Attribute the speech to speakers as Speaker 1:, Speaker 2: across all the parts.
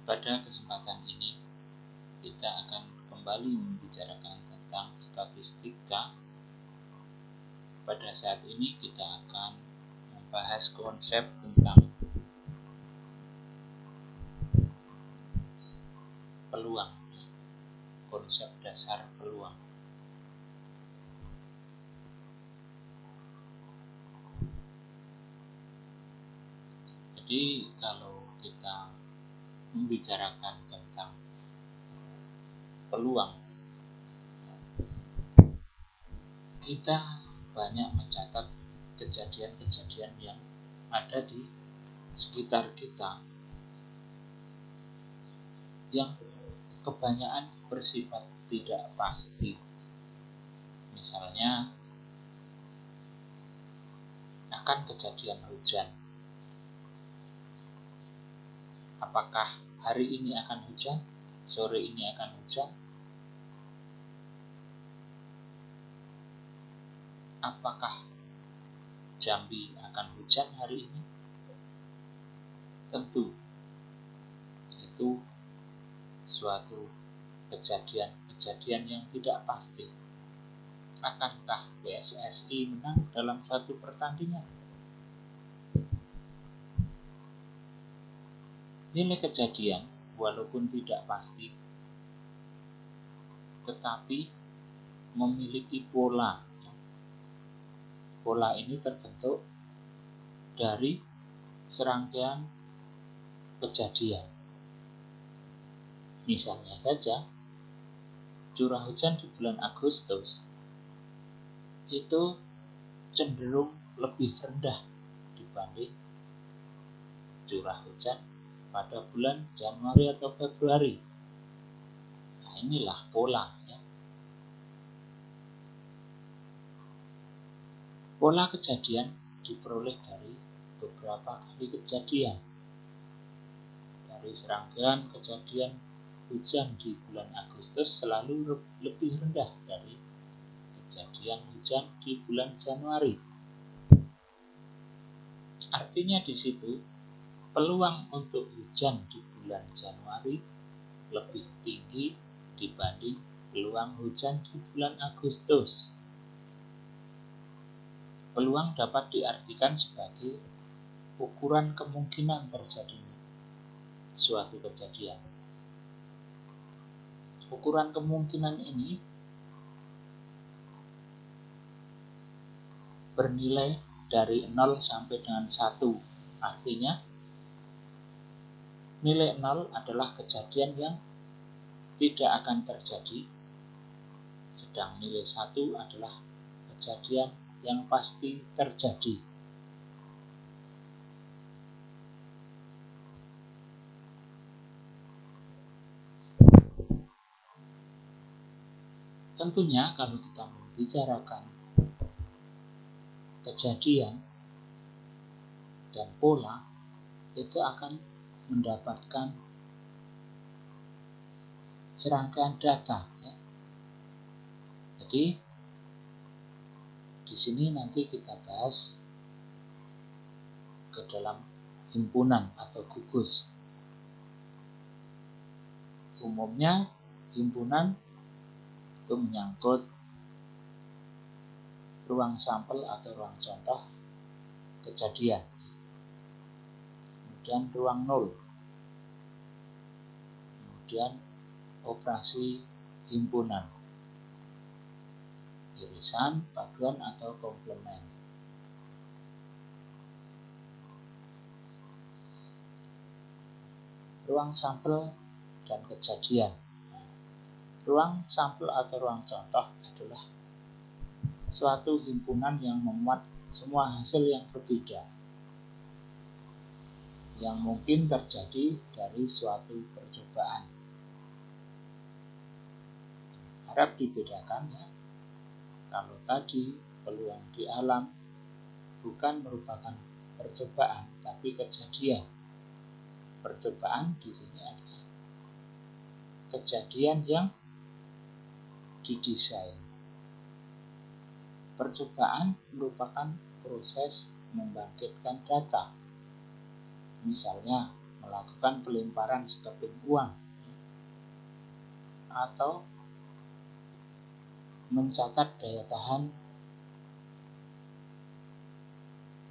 Speaker 1: Pada kesempatan ini, kita akan kembali membicarakan tentang statistika. Pada saat ini kita akan membahas konsep tentang peluang, konsep dasar peluang. Jadi kalau kita membicarakan tentang peluang, kita banyak mencatat kejadian-kejadian yang ada di sekitar kita yang kebanyakan bersifat tidak pasti. Misalnya akan kejadian hujan. Apakah hari ini akan hujan? Sore ini akan hujan? Apakah Jambi akan hujan hari ini? Tentu itu suatu kejadian yang tidak pasti. Akankah PSSI menang dalam satu pertandingan? Nilai kejadian walaupun tidak pasti, tetapi memiliki pola. Pola ini terbentuk dari serangkaian kejadian. Misalnya saja, curah hujan di bulan Agustus itu cenderung lebih rendah dibanding curah hujan pada bulan Januari atau Februari. Nah, inilah pola, ya. Pola kejadian diperoleh dari beberapa kali kejadian. Dari serangkaian kejadian hujan di bulan Agustus selalu lebih rendah dari kejadian hujan di bulan Januari. Artinya di situ peluang untuk hujan di bulan Januari lebih tinggi dibanding peluang hujan di bulan Agustus. Peluang dapat diartikan sebagai ukuran kemungkinan terjadinya suatu kejadian. Ukuran kemungkinan ini bernilai dari 0 sampai dengan 1. Artinya, nilai 0 adalah kejadian yang tidak akan terjadi, sedang nilai 1 adalah kejadian yang pasti terjadi. Tentunya kalau kita membicarakan kejadian dan pola, itu akan mendapatkan serangkaian data, ya. Jadi di sini nanti kita bahas ke dalam himpunan atau gugus. Umumnya himpunan itu menyangkut ruang sampel atau ruang contoh kejadian. Kemudian ruang nol. Kemudian operasi himpunan. Irisan, paduan atau komplement. Ruang sampel dan kejadian. Ruang sampel atau ruang contoh adalah suatu himpunan yang memuat semua hasil yang berbeda yang mungkin terjadi dari suatu percobaan. Harap dibedakan, ya. Kalau tadi peluang di alam bukan merupakan percobaan, tapi kejadian. Percobaan di sini adalah kejadian yang didesain. Percobaan merupakan proses membangkitkan data. Misalnya, melakukan pelemparan sekeping uang atau mencatat daya tahan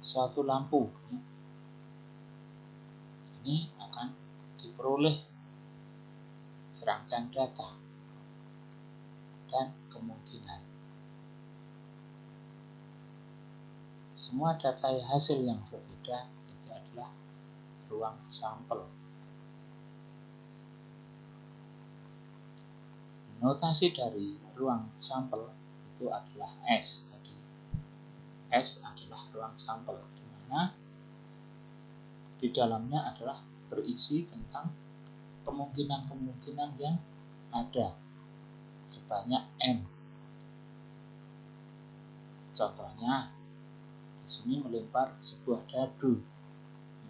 Speaker 1: suatu lampu. Ini akan diperoleh serangkaian data dan kemungkinan. Semua data hasil yang berbeda itu adalah ruang sampel. Notasi dari ruang sampel itu adalah S. Jadi S adalah ruang sampel, di mana di dalamnya adalah berisi tentang kemungkinan-kemungkinan yang ada sebanyak M. Contohnya, di sini melempar sebuah dadu,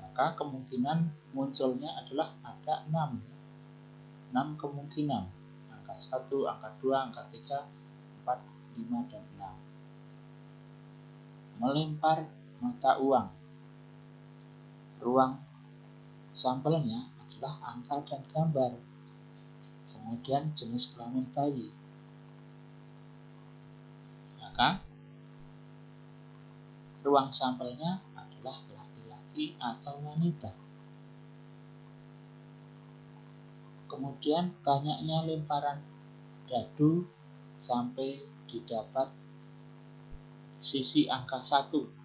Speaker 1: maka kemungkinan munculnya adalah ada 6 kemungkinan. Angka 1, angka 2, angka 3, 4, 5, dan 6. Melempar mata uang. Ruang sampelnya adalah angka dan gambar. Kemudian jenis kelamin bayi. Maka ruang sampelnya adalah laki-laki atau wanita. Kemudian banyaknya lemparan dadu sampai didapat sisi angka 1.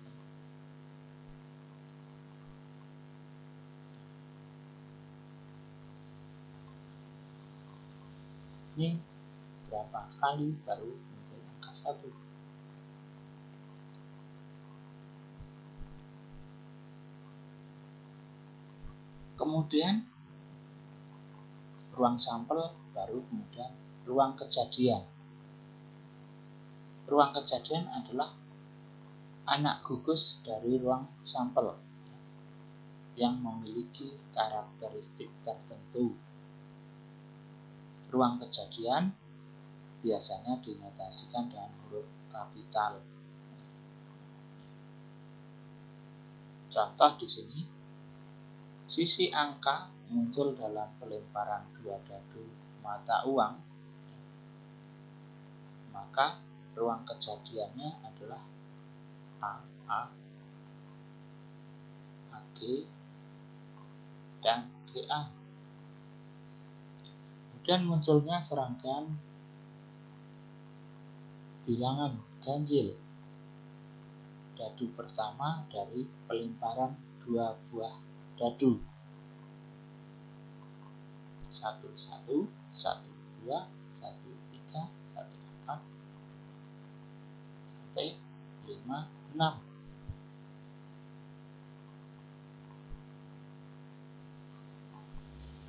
Speaker 1: Ini berapa kali baru muncul angka 1. Kemudian ruang sampel baru kemudian ruang kejadian. Ruang kejadian adalah anak gugus dari ruang sampel yang memiliki karakteristik tertentu. Ruang kejadian biasanya dinotasikan dengan huruf kapital. Contoh di sini, sisi angka muncul dalam pelemparan 2 dadu mata uang, maka ruang kejadiannya adalah AA, AG, dan GA. Kemudian munculnya serangkaian bilangan ganjil. Dadu pertama dari pelemparan 2 buah dadu. 1, 1, 1, 2, 1, 3, 1, 4, sampai 5, 6.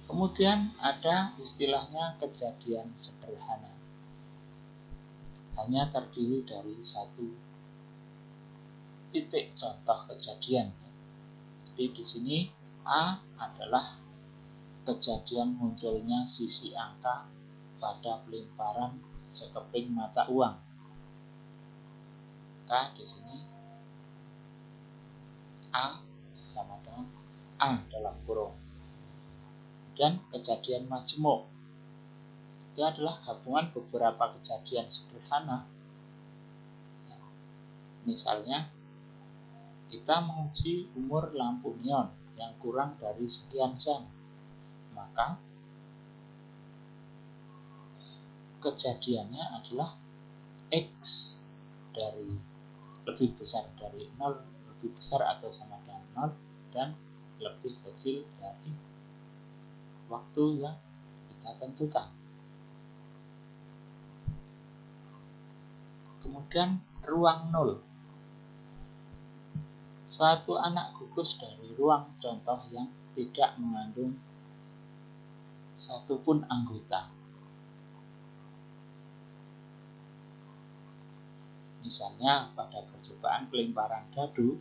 Speaker 1: Kemudian ada istilahnya kejadian sederhana. Hanya terdiri dari 1 titik contoh kejadian. Jadi di sini A adalah kejadian munculnya sisi angka pada pelemparan sekeping mata uang. Maka di sini A sama dengan A dalam kurung. Dan kejadian majemuk itu adalah gabungan beberapa kejadian sederhana. Misalnya, kita menguji umur lampu neon yang kurang dari sekian jam, maka kejadiannya adalah X dari lebih besar dari 0, lebih besar atau sama dengan 0, dan lebih kecil dari waktu yang kita tentukan. Kemudian ruang 0. Suatu anak gugus dari ruang contoh yang tidak mengandung satupun anggota. Misalnya pada percobaan pelemparan dadu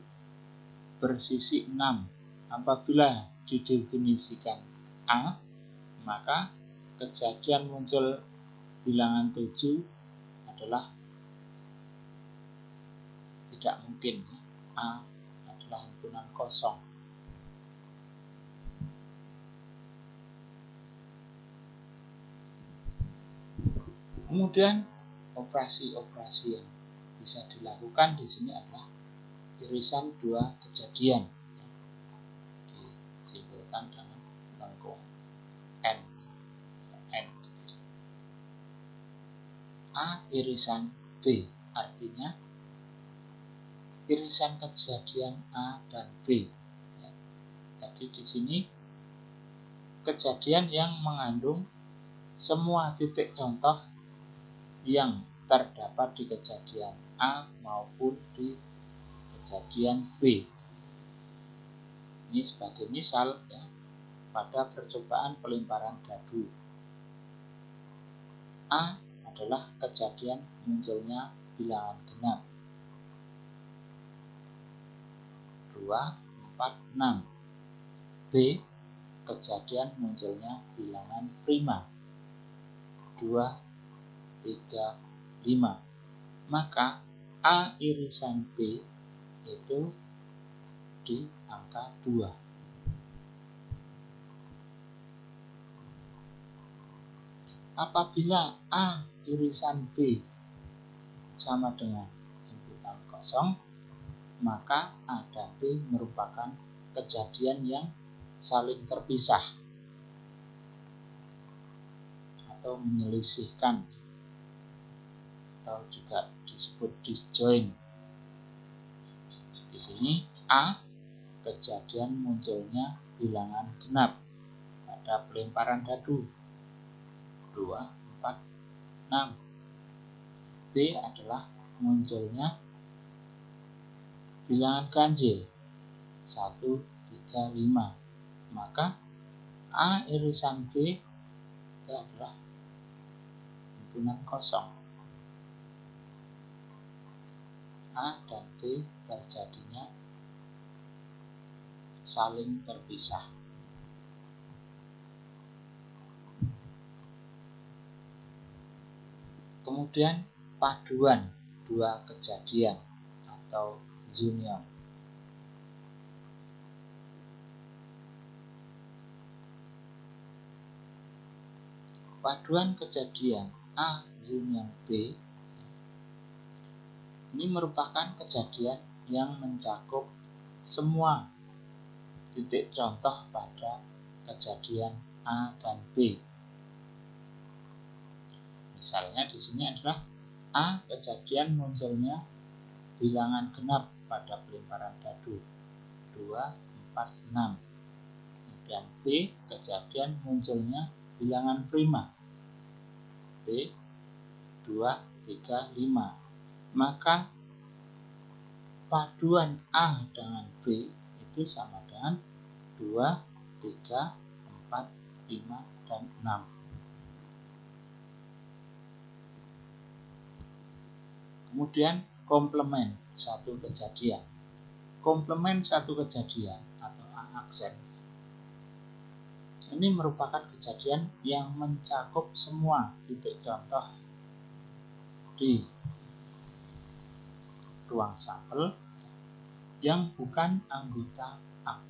Speaker 1: bersisi 6, apabila didefinisikan A, maka kejadian muncul bilangan 7 adalah tidak mungkin. A adalah himpunan kosong. Kemudian operasi-operasi yang bisa dilakukan di sini adalah irisan dua kejadian, disimbolkan dengan lengkung N. A irisan B, artinya irisan kejadian A dan B. Jadi di sini kejadian yang mengandung semua titik contoh yang terdapat di kejadian A maupun di kejadian B. Ini sebagai misal ya, pada percobaan pelemparan dadu. A adalah kejadian munculnya bilangan genap 2, 4, 6. B kejadian munculnya bilangan prima 2, 3, 5. Maka A irisan B itu di angka 2. Apabila A irisan B sama dengan imputan kosong, maka A dan B merupakan kejadian yang saling terpisah atau menyelisihkan, atau juga disebut disjoint. Di sini A kejadian munculnya bilangan genap pada pelemparan dadu 2, 4, 6. B adalah munculnya bilangan ganjil 1, 3, 5. Maka A irisan B itu adalah himpunan kosong. A dan B terjadinya saling terpisah. Kemudian paduan dua kejadian atau union. Paduan kejadian A union B ini merupakan kejadian yang mencakup semua titik contoh pada kejadian A dan B. Misalnya di sini adalah A kejadian munculnya bilangan genap pada pelemparan dadu 2, 4, 6. Kemudian B kejadian munculnya bilangan prima B 2, 3, 5. Maka paduan A dengan B itu sama dengan 2, 3, 4, 5, dan 6. Kemudian komplement satu kejadian. Komplement satu kejadian atau A aksen ini merupakan kejadian yang mencakup semua titik contoh di ruang sampel yang bukan anggota A.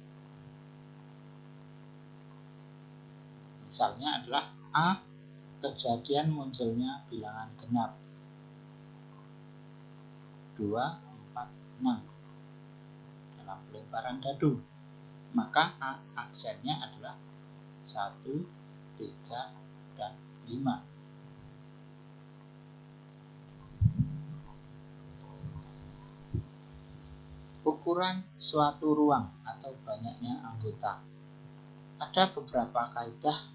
Speaker 1: Misalnya adalah A kejadian munculnya bilangan genap 2, 4, 6 dalam pelemparan dadu. Maka A aksennya adalah 1, 3, dan 5. Ukuran suatu ruang atau banyaknya anggota. Ada beberapa kaidah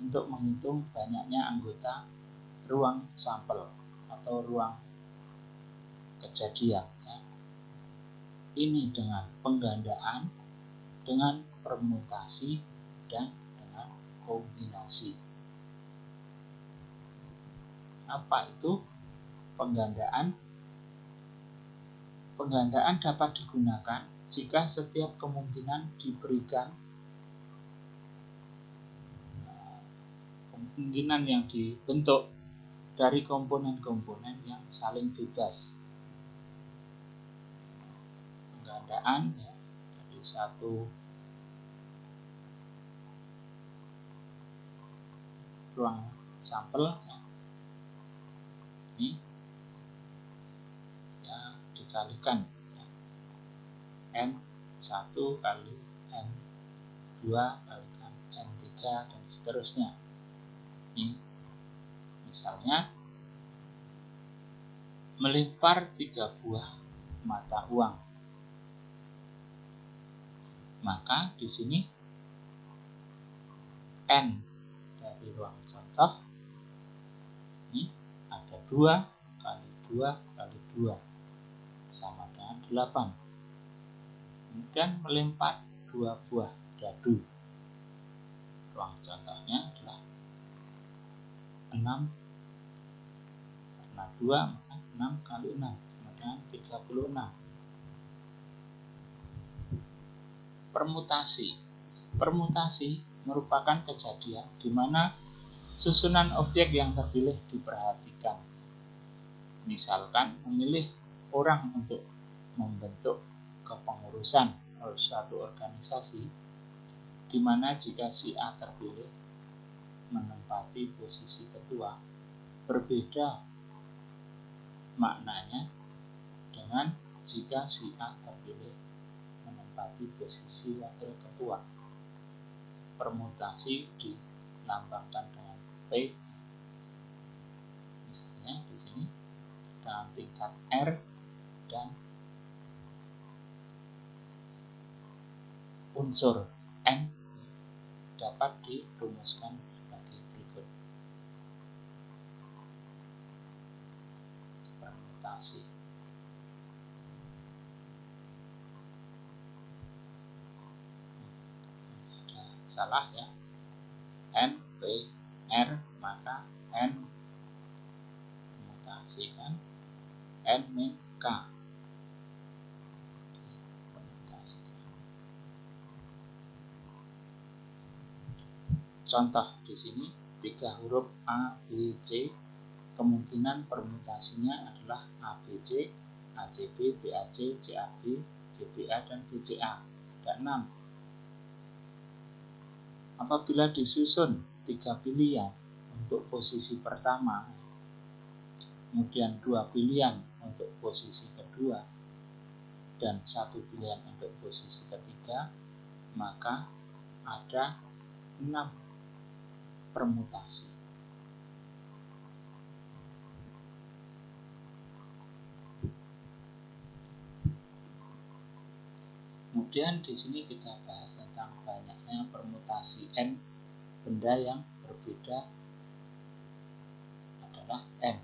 Speaker 1: untuk menghitung banyaknya anggota ruang sampel atau ruang kejadian. Ini dengan penggandaan, dengan permutasi, dan dengan kombinasi. Apa itu penggandaan? Penggandaan dapat digunakan jika setiap kemungkinan diberikan kemungkinan yang dibentuk dari komponen-komponen yang saling bebas. Penggandaan dari satu ruang sampel Ini ya dikalikan ya. N1 kali N2 kalikan N3 dan seterusnya. Ini misalnya melempar 3 buah mata uang. Maka di sini N dari ruang contoh ini ada 2 kali 2 kali 2 sama dengan 8. Kemudian melempar 2 buah dadu. Ruang contohnya adalah 6 karena 2 maka 6 kali 6 sama dengan 36. Permutasi. Permutasi merupakan kejadian di mana susunan objek yang terpilih diperhatikan. Misalkan memilih orang untuk membentuk kepengurusan suatu organisasi, di mana jika si A terpilih menempati posisi ketua, berbeda maknanya dengan jika si A terpilih menempati posisi wakil ketua. Permutasi dilambangkan dengan P. Misalnya di sini dalam tingkat R dan unsur N dapat dirumuskan sebagai berikut. Permutasi. Salah ya, N, P, R, maka N permutasikan N min K. Contoh di sini 3 huruf A, B, C, kemungkinan permutasinya adalah ABC, ACB, BAC, CAB, CBA, dan BCA. Ada 6. Apabila disusun 3 pilihan untuk posisi pertama, kemudian 2 pilihan untuk posisi kedua, dan 1 pilihan untuk posisi ketiga, maka ada 6 permutasi. Kemudian di sini kita bahas tentang banyaknya permutasi N. Benda yang berbeda adalah N.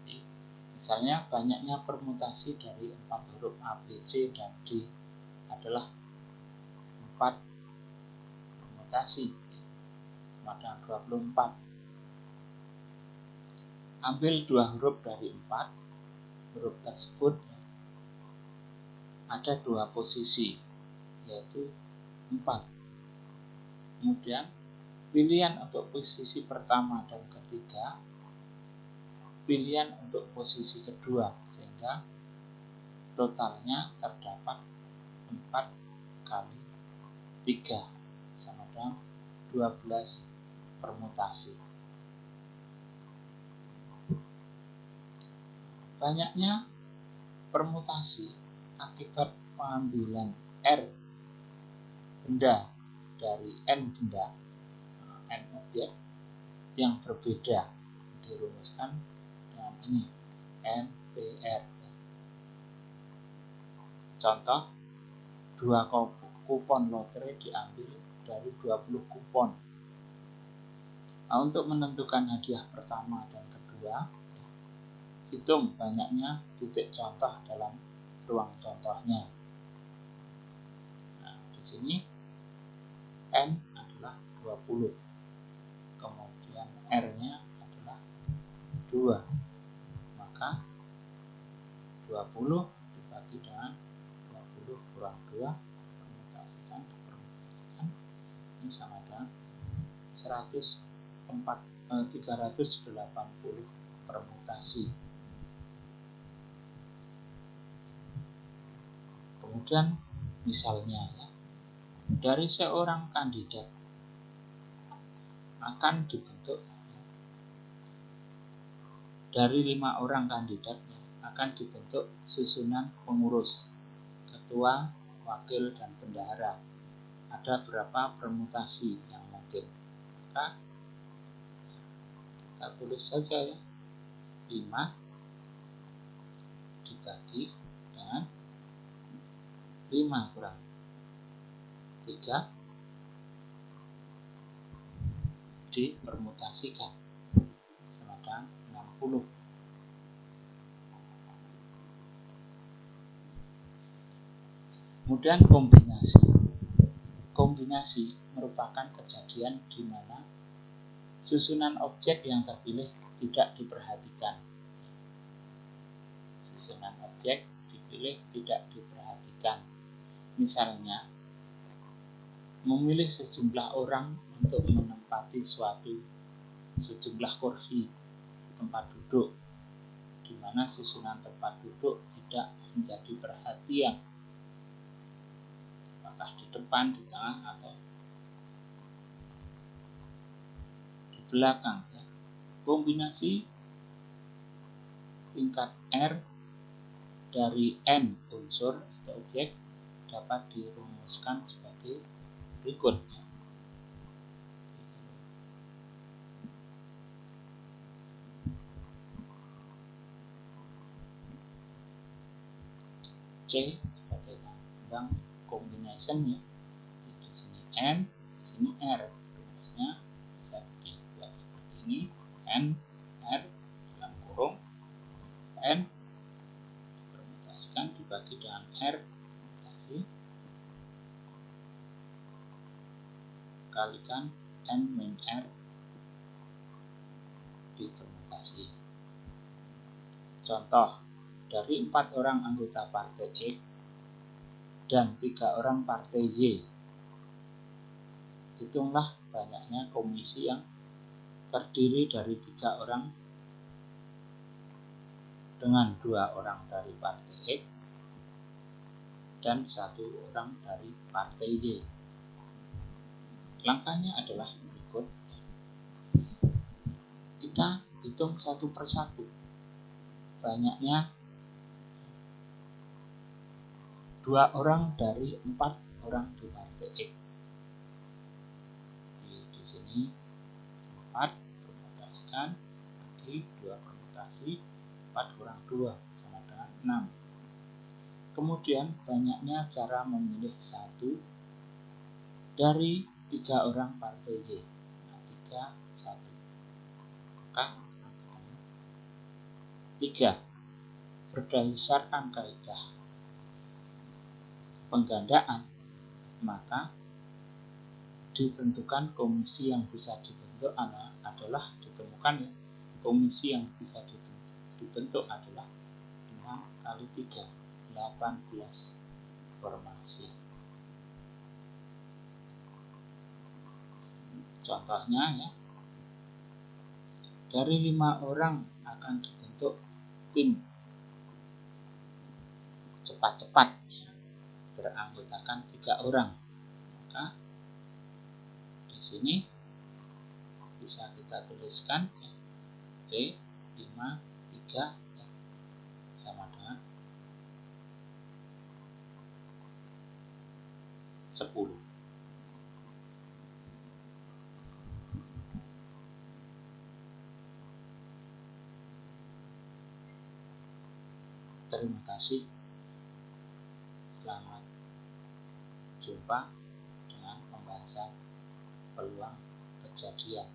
Speaker 1: Jadi, misalnya banyaknya permutasi dari 4 huruf A, B, C, dan D adalah 4 permutasi sama dengan 24. Ambil 2 huruf dari 4 huruf tersebut, ada 2 posisi, yaitu 4. Kemudian pilihan untuk posisi pertama dan ketiga, pilihan untuk posisi kedua, sehingga totalnya terdapat 4 kali 3 sama dengan 12 permutasi. Banyaknya permutasi akibat pengambilan R benda dari N benda, N objek yang berbeda, dirumuskan dengan ini, NPR. Contoh, 2 kupon lotre diambil dari 20 kupon. Nah, untuk menentukan hadiah pertama dan kedua, hitung banyaknya titik contoh dalam ruang contohnya. Nah, di sini N adalah 20, kemudian R-nya adalah 2, maka 20 dibagi dengan 20 kurang 2, permutasikan, ini sama dengan 380 permutasi. Kemudian misalnya ya, dari seorang kandidat akan dibentuk Dari 5 orang kandidat akan dibentuk susunan pengurus, ketua, wakil, dan bendahara. Ada berapa permutasi yang mungkin? Maka kita tulis saja ya, 5 dibagi dengan 5 kurang 3 dipermutasikan sama dengan 60. Kemudian kombinasi. Kombinasi merupakan kejadian di mana susunan objek yang terpilih tidak diperhatikan. Susunan objek dipilih tidak diperhatikan. Misalnya, memilih sejumlah orang untuk menempati sejumlah kursi tempat duduk, di mana susunan tempat duduk tidak menjadi perhatian, apakah di depan, di tengah, atau di belakang. Kombinasi tingkat R dari N unsur atau objek dapat dirumuskan sebagai berikut. C sebagai lambang combination ya. Di sini N, di sini R. Rumusnya bisa dibuat seperti ini. N, R dalam kurung N dipermutasikan dibagi dengan R permutasi kalikan N min R dipermutasi. Contoh, dari 4 orang anggota partai X dan 3 orang partai Y, hitunglah banyaknya komisi yang terdiri dari 3 orang dengan 2 orang dari partai X dan 1 orang dari partai Y. Langkahnya adalah berikut. Kita hitung satu persatu. Banyaknya 2 orang dari 4 orang di partai X. Di sini 4 permutasikan bagi 2 permutasi 4 kurang 2 sama dengan 6. Kemudian banyaknya cara memilih 1 dari 3 orang partai Y. 3, 1. Maka 3. Berdasarkan kaidah penggandaan, maka ditentukan komisi yang bisa dibentuk adalah ditemukan ya. Komisi yang bisa dibentuk adalah 6 kali 3, 18 formasi. Contohnya ya, dari 5 orang akan dibentuk tim cepat-cepat ya, beranggotakan 3 orang. Maka di sini bisa kita tuliskan ya, C 5 3 ya, sama dengan 10. Terima kasih. Selamat jumpa dengan pembahasan peluang kejadian.